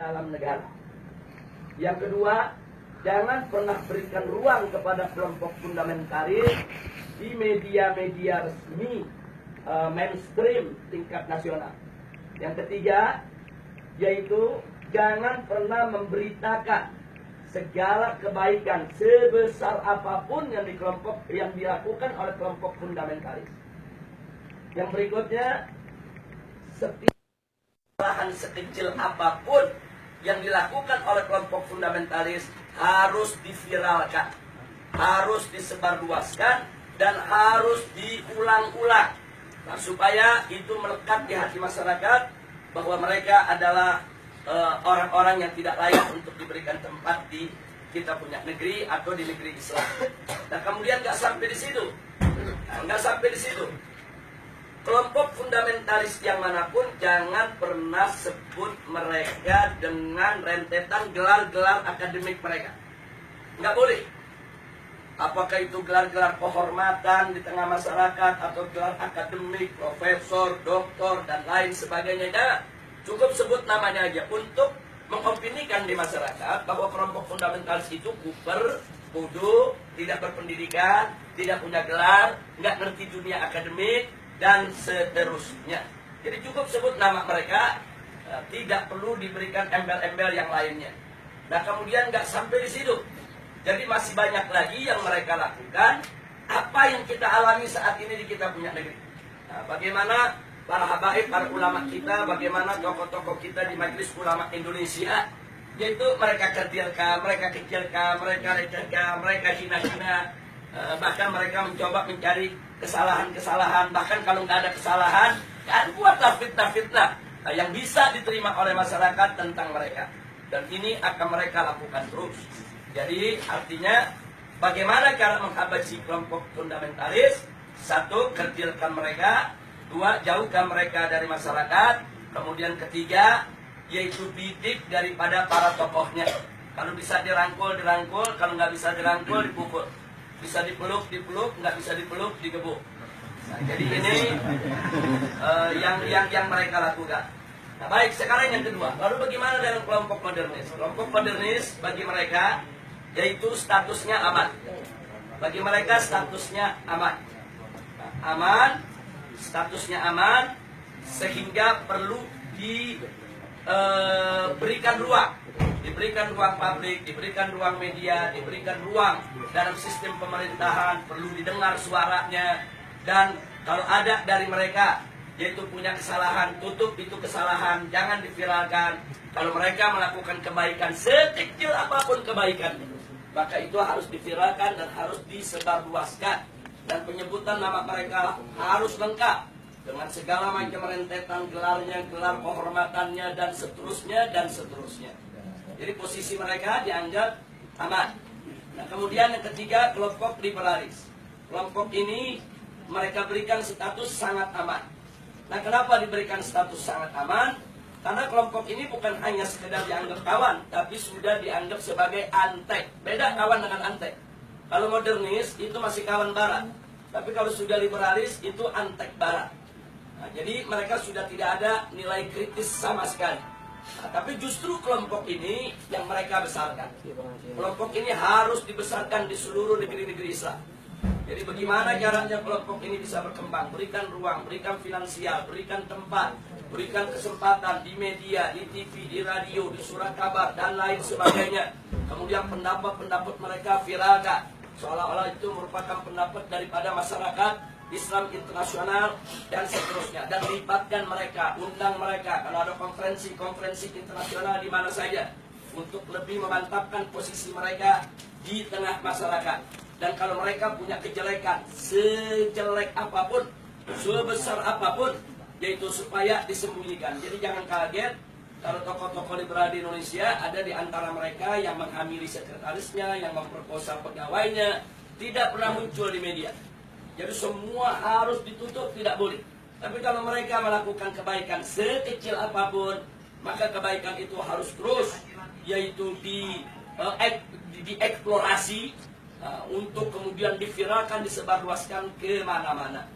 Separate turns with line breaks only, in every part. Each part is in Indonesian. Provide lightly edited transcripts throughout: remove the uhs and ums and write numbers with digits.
dalam negara. Yang kedua, jangan pernah berikan ruang kepada kelompok fundamentalis di media-media resmi mainstream tingkat nasional. Yang ketiga, yaitu jangan pernah memberitakan segala kebaikan sebesar apapun yang dilakukan oleh kelompok fundamentalis. Yang berikutnya, setiap kesalahan sekecil apapun yang dilakukan oleh kelompok fundamentalis harus diviralkan, harus disebarluaskan, dan harus diulang-ulang. Nah, supaya itu melekat di hati masyarakat bahwa mereka adalah orang-orang yang tidak layak untuk diberikan tempat di kita punya negeri atau di negeri Islam. Nah, kemudian nggak sampai di situ, kelompok fundamentalis yang manapun jangan pernah sebut mereka dengan rentetan gelar-gelar akademik mereka. Nggak boleh. Apakah itu gelar-gelar kehormatan di tengah masyarakat atau gelar akademik, profesor, doktor, dan lain sebagainya. Nah, cukup sebut namanya aja untuk mengopinikan di masyarakat bahwa kelompok fundamentalis itu kuper, bodoh, tidak berpendidikan, tidak punya gelar, nggak ngerti dunia akademik, dan seterusnya. Jadi cukup sebut nama mereka, tidak perlu diberikan embel-embel yang lainnya. Nah, kemudian nggak sampai di situ. Jadi masih banyak lagi yang mereka lakukan. Apa yang kita alami saat ini di kita punya negeri. Nah, bagaimana para habaib, para ulama kita, bagaimana tokoh-tokoh kita di Majelis Ulama Indonesia, yaitu mereka kecilkan, mereka lecehkan, mereka hina-hina, bahkan mereka mencoba mencari kesalahan-kesalahan, bahkan kalau nggak ada kesalahan, kan buatlah fitnah-fitnah yang bisa diterima oleh masyarakat tentang mereka. Dan ini akan mereka lakukan terus. Jadi artinya bagaimana cara menghabisi kelompok fundamentalis? Satu, kecilkan mereka. Dua, jauhkan mereka dari masyarakat. Kemudian ketiga, yaitu didik daripada para tokohnya. Kalau bisa dirangkul, dirangkul. Kalau nggak bisa dirangkul, dipukul. Bisa dipeluk, nggak bisa dipeluk, digebuk. Nah, jadi ini yang mereka lakukan. Nah, baik, sekarang yang kedua. Lalu bagaimana dengan kelompok modernis? Kelompok modernis bagi mereka yaitu statusnya aman. Bagi mereka statusnya aman. Nah, aman, statusnya aman, sehingga perlu diberikan ruang. Diberikan ruang publik, diberikan ruang media, diberikan ruang dalam sistem pemerintahan, perlu didengar suaranya. Dan kalau ada dari mereka yaitu punya kesalahan, tutup itu kesalahan, jangan diviralkan. Kalau mereka melakukan kebaikan, sekecil apapun kebaikan, maka itu harus diviralkan dan harus disebarluaskan. Dan penyebutan nama mereka harus lengkap dengan segala macam rentetan gelarnya, gelar kehormatannya, dan seterusnya, dan seterusnya. Jadi posisi mereka dianggap aman. Nah, kemudian yang ketiga, kelompok liberalis. Kelompok ini mereka berikan status sangat aman. Nah, kenapa diberikan status sangat aman? Karena kelompok ini bukan hanya sekedar dianggap kawan, tapi sudah dianggap sebagai antek. Beda kawan dengan antek. Kalau modernis itu masih kawan barat, tapi kalau sudah liberalis itu antek barat. Nah, jadi mereka sudah tidak ada nilai kritis sama sekali. Nah, tapi justru kelompok ini yang mereka besarkan. Kelompok ini harus dibesarkan di seluruh negeri-negeri Islam. Jadi bagaimana caranya kelompok ini bisa berkembang? Berikan ruang, berikan finansial, berikan tempat, berikan kesempatan di media, di TV, di radio, di surat kabar, dan lain sebagainya. Kemudian pendapat-pendapat mereka viralkan, seolah-olah itu merupakan pendapat daripada masyarakat Islam internasional, dan seterusnya. Dan libatkan mereka, undang mereka kalau ada konferensi internasional di mana saja, untuk lebih memantapkan posisi mereka di tengah masyarakat. Dan kalau mereka punya kejelekan, sejelek apapun, sebesar apapun, yaitu supaya disembunyikan. Jadi jangan kaget kalau tokoh-tokoh liberal di Indonesia ada di antara mereka yang menghamili sekretarisnya, yang memperkosa pegawainya, tidak pernah muncul di media. Jadi semua harus ditutup, tidak boleh. Tapi kalau mereka melakukan kebaikan sekecil apapun, maka kebaikan itu harus terus, yaitu dieksplorasi, untuk kemudian diviralkan, disebarluaskan ke mana-mana.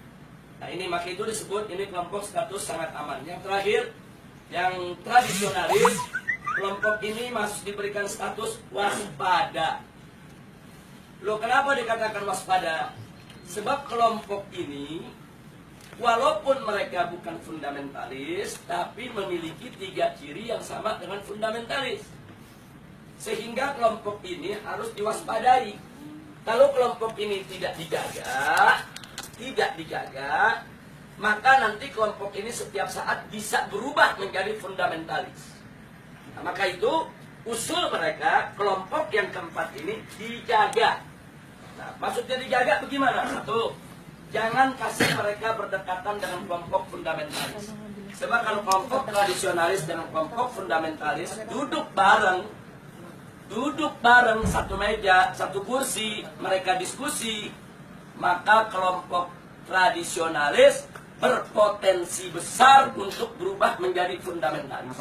Nah, ini maka itu disebut ini kelompok status sangat aman. Yang terakhir, yang tradisionalis, kelompok kelompok ini masih diberikan status waspada. Loh, kenapa dikatakan waspada? Sebab kelompok ini walaupun mereka bukan fundamentalis, tapi memiliki 3 ciri yang sama dengan fundamentalis. Sehingga kelompok ini harus diwaspadai. Kalau kelompok ini tidak dijaga, maka nanti kelompok ini setiap saat bisa berubah menjadi fundamentalis. Nah, maka itu usul mereka, kelompok yang keempat ini dijaga. Nah, maksudnya dijaga bagaimana? Satu, jangan kasih mereka berdekatan dengan kelompok fundamentalis. Sebab kalau kelompok tradisionalis dengan kelompok fundamentalis duduk bareng satu meja, satu kursi, mereka diskusi, maka kelompok tradisionalis berpotensi besar untuk berubah menjadi fundamentalis.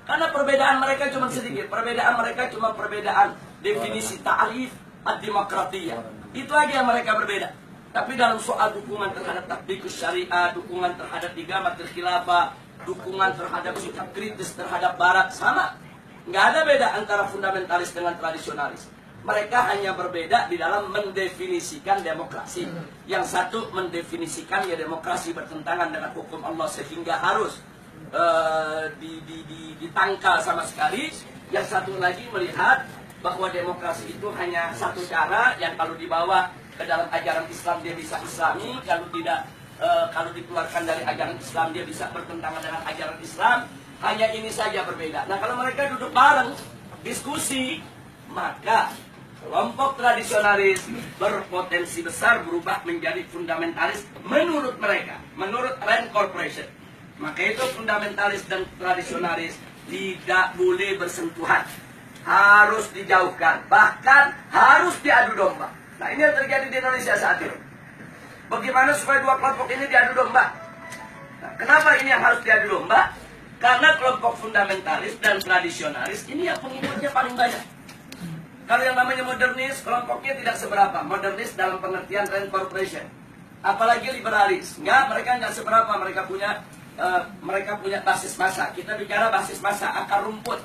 Karena perbedaan mereka cuma sedikit, perbedaan definisi ta'rif ad-demokratiyah. Itu aja yang mereka berbeda. Tapi dalam soal dukungan terhadap tatbikus syariah, dukungan terhadap igamatul khilafah, dukungan terhadap sikap kritis terhadap barat, sama. Nggak ada beda antara fundamentalis dengan tradisionalis. Mereka hanya berbeda di dalam mendefinisikan demokrasi. Yang satu mendefinisikan ya demokrasi bertentangan dengan hukum Allah sehingga harus ditangkal sama sekali. Yang satu lagi melihat bahwa demokrasi itu hanya satu cara yang kalau dibawa ke dalam ajaran Islam dia bisa islami, kalau tidak, kalau dikeluarkan dari ajaran Islam dia bisa bertentangan dengan ajaran Islam. Hanya ini saja berbeda. Nah, kalau mereka duduk bareng diskusi, maka kelompok tradisionalis berpotensi besar berubah menjadi fundamentalis menurut mereka, menurut Rand Corporation. Maka itu fundamentalis dan tradisionalis tidak boleh bersentuhan, harus dijauhkan, bahkan harus diadu domba. Nah, ini yang terjadi di Indonesia saat ini. Bagaimana supaya dua kelompok ini diadu domba? Nah, kenapa ini yang harus diadu domba? Karena kelompok fundamentalis dan tradisionalis ini yang pengikutnya paling banyak. Kalau yang namanya modernis, kelompoknya tidak seberapa. Modernis dalam pengertian Rand Corporation. Apalagi liberalis. Mereka nggak seberapa. Mereka punya basis massa. Kita bicara basis massa akar rumput.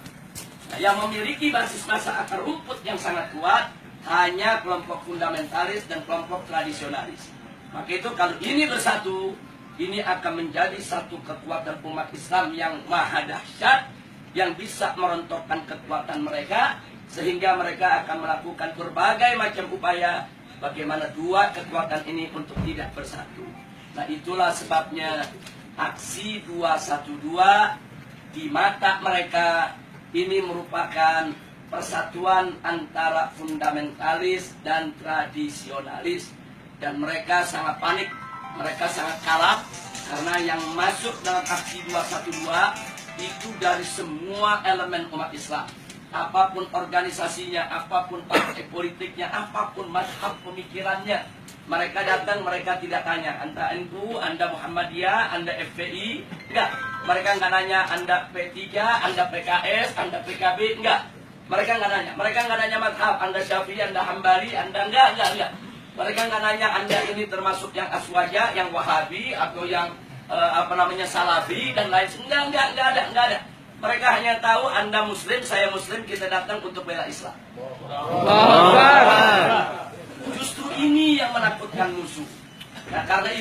Nah, yang memiliki basis massa akar rumput yang sangat kuat hanya kelompok fundamentalis dan kelompok tradisionalis. Maka itu kalau ini bersatu, ini akan menjadi satu kekuatan umat Islam yang maha dahsyat, yang bisa merontokkan kekuatan mereka, sehingga mereka akan melakukan berbagai macam upaya bagaimana dua kekuatan ini untuk tidak bersatu. Nah, itulah sebabnya aksi 212 di mata mereka ini merupakan persatuan antara fundamentalis dan tradisionalis, dan mereka sangat panik. Mereka sangat kalap karena yang masuk dalam aksi 212 itu dari semua elemen umat Islam. Apapun organisasinya, apapun partai politiknya, apapun mazhab pemikirannya. Mereka datang, mereka tidak tanya, Anda NU, Anda Muhammadiyah, Anda FPI, enggak. Mereka enggak nanya, Anda P3, Anda PKS, Anda PKB, enggak. Mereka enggak nanya. Mereka enggak nanya mazhab, Anda Syafi'i, Anda Hambali, Anda enggak. Mereka nggak nanya Anda ini termasuk yang Aswaja, yang Wahabi, atau yang Salafi dan lain. Enggak ada. Mereka hanya tahu Anda Muslim, saya Muslim, kita datang untuk bela Islam. Justru ini yang menakutkan musuh. Nah, karena